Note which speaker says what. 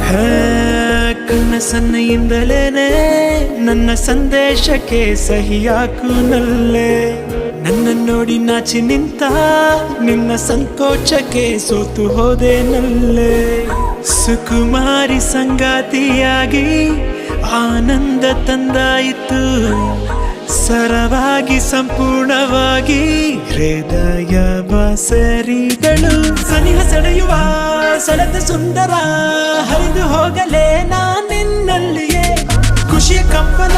Speaker 1: ಹೇ, ಕಣ್ಣ ಸನ್ನೆಯಿಂದಲೇನೆ ನನ್ನ ಸಂದೇಶಕ್ಕೆ ಸಹಿ ಹಾಕು ನಲ್ಲೆ. ನನ್ನ ನೋಡಿ ನಾಚಿ ನಿಂತ ನಿನ್ನ ಸಂಕೋಚಕ್ಕೆ ಸೋತು ಹೋದೆ ನಲ್ಲೆ. ಸುಕುಮಾರಿ ಸಂಗಾತಿಯಾಗಿ ಆನಂದ ತಂದಾಯಿತು, ಸರವಾಗಿ ಸಂಪೂರ್ಣವಾಗಿ ಹೃದಯ ಬಸರಿದಳು. ಸನಿಹ ಸೆಳೆಯುವ ಸೆಳೆದ ಸುಂದರ ಹರಿದು ಹೋಗಲೇ ನಾನಿನ್ನಲ್ಲಿಯೇ, ಖುಷಿಯ ಕಂಪನ